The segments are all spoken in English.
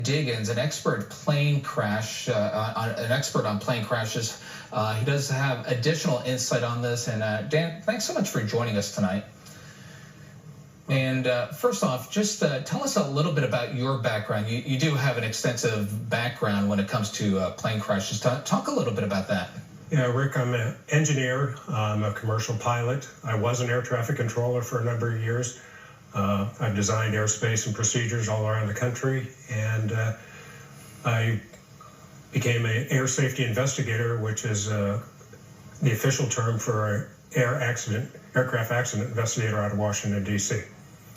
Diggins, an expert an expert on plane crashes. He does have additional insight on this. And Dan, thanks so much for joining us tonight. And first off, just tell us a little bit about your background. You do have an extensive background when it comes to plane crashes. Talk a little bit about that. Yeah, Rick, I'm an engineer. I'm a commercial pilot. I was an air traffic controller for a number of years. I've designed airspace and procedures all around the country, and I became an air safety investigator, which is the official term for aircraft accident investigator out of Washington, D.C.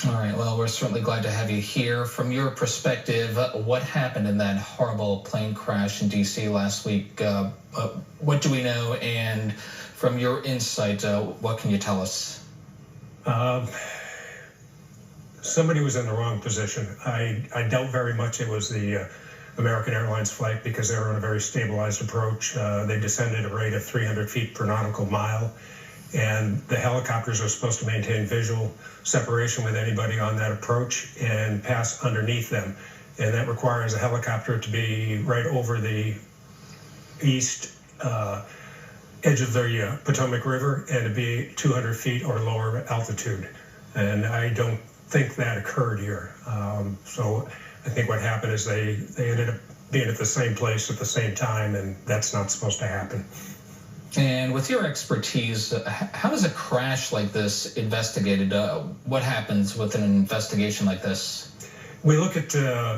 All right, well, we're certainly glad to have you here. From your perspective, what happened in that horrible plane crash in D.C. last week? What do we know? And from your insight, what can you tell us? Somebody was in the wrong position. I doubt very much it was the American Airlines flight, because they were on a very stabilized approach. They descended at a rate of 300 feet per nautical mile, and the helicopters are supposed to maintain visual separation with anybody on that approach and pass underneath them. And that requires a helicopter to be right over the east edge of the Potomac River and to be 200 feet or lower altitude. And I don't think that occurred here. So I think what happened is they ended up being at the same place at the same time, and that's not supposed to happen. And with your expertise, how is a crash like this investigated? What happens with an investigation like this? We look at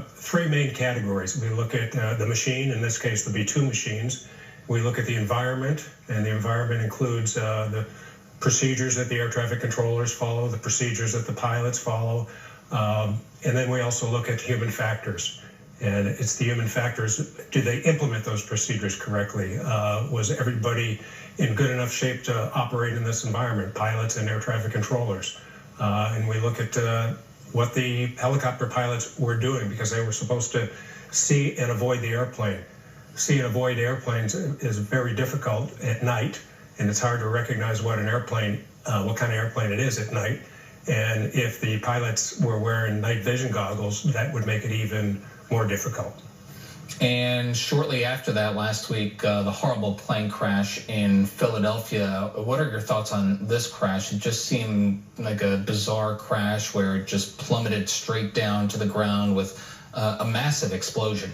three main categories. We look at the machine, in this case the B-2 machines. We look at the environment, and the environment includes the procedures that the air traffic controllers follow, the procedures that the pilots follow, and then we also look at human factors. And it's the human factors. Do they implement those procedures correctly? Was everybody in good enough shape to operate in this environment, pilots and air traffic controllers? And we look at what the helicopter pilots were doing, because they were supposed to see and avoid the airplane. See and avoid airplanes is very difficult at night, and it's hard to recognize what an airplane, what kind of airplane it is at night. And if the pilots were wearing night vision goggles, that would make it even more difficult. And shortly after that, last week, the horrible plane crash in Philadelphia. What are your thoughts on this crash? It just seemed like a bizarre crash where it just plummeted straight down to the ground with a massive explosion.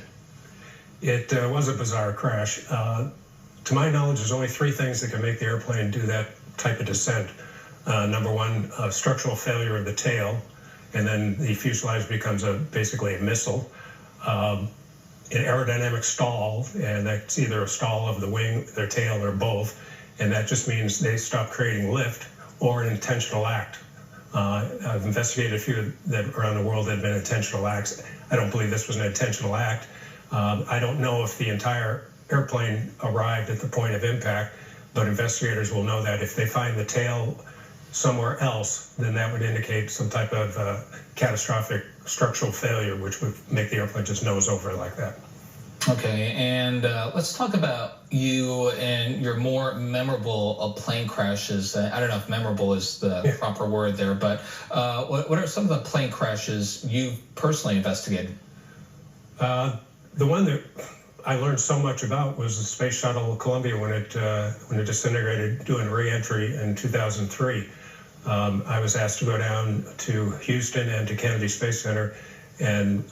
It was a bizarre crash. To my knowledge, there's only three things that can make the airplane do that type of descent. Number one, structural failure of the tail, and then the fuselage becomes basically a missile. An aerodynamic stall, and that's either a stall of the wing, their tail, or both, and that just means they stop creating lift, or an intentional act. I've investigated a few that around the world that have been intentional acts. I don't believe this was an intentional act. I don't know if the entire airplane arrived at the point of impact, but investigators will know that if they find the tail somewhere else, then that would indicate some type of catastrophic structural failure, which would make the airplane just nose over like that. Okay, and let's talk about you and your more memorable plane crashes. I don't know if memorable is the proper word there, but what are some of the plane crashes you personally investigated? The one that I learned so much about was the Space Shuttle Columbia when it disintegrated doing re-entry in 2003. I was asked to go down to Houston and to Kennedy Space Center and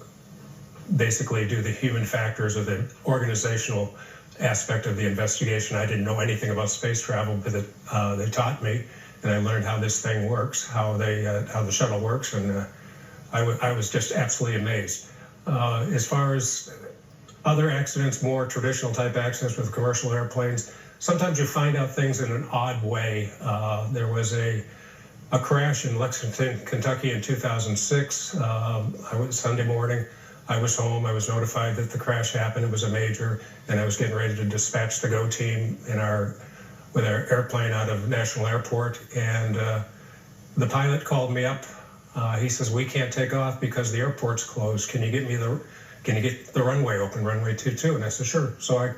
basically do the human factors or the organizational aspect of the investigation. I didn't know anything about space travel, but they taught me, and I learned how this thing works, how the shuttle works, and I was just absolutely amazed. As far as other accidents, more traditional type accidents with commercial airplanes, sometimes you find out things in an odd way. There was a crash in Lexington, Kentucky in 2006. Sunday morning. I was home. I was notified that the crash happened. It was a major, and I was getting ready to dispatch the GO team with our airplane out of National Airport. And the pilot called me up. He says, "We can't take off because the airport's closed. Can you get the runway open, runway 22?" And I said, "Sure." So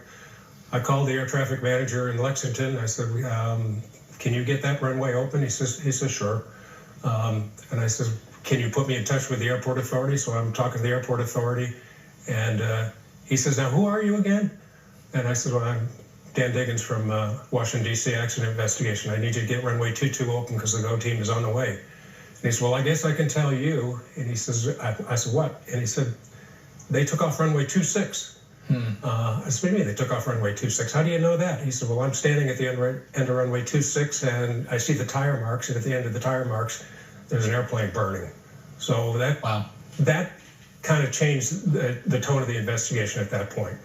I called the air traffic manager in Lexington. I said, "Can you get that runway open?" He says, "Sure." And I said, "Can you put me in touch with the airport authority?" So I'm talking to the airport authority, And he says, "Now, who are you again?" And I said, "Well, I'm Dan Diggins from Washington, D.C. Accident Investigation. I need you to get runway 22 open because the GO team is on the way." And he said, "Well, I guess I can tell you." And he says, I said, "What?" And he said, "They took off runway 26. I said, "What do you mean they took off runway 26? How do you know that?" He said, "Well, I'm standing at the end of runway 26, and I see the tire marks, and at the end of the tire marks, there's an airplane burning." So that kind of changed the tone of the investigation at that point.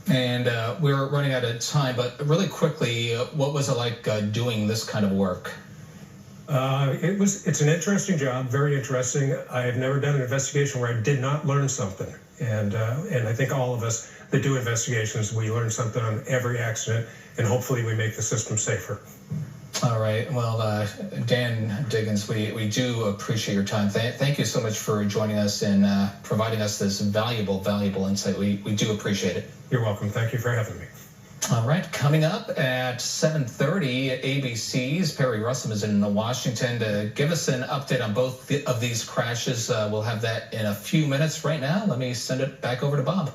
And we're running out of time, but really quickly, what was it like doing this kind of work? It's an interesting job, very interesting. I have never done an investigation where I did not learn something. And I think all of us that do investigations, we learn something on every accident, and hopefully we make the system safer. All right. Well, Dan Diggins, we do appreciate your time. Thank you so much for joining us and providing us this valuable insight. We do appreciate it. You're welcome. Thank you for having me. All right. Coming up at 7:30, ABC's Perry Russell is in Washington to give us an update on both of these crashes. We'll have that in a few minutes. Right now, let me send it back over to Bob.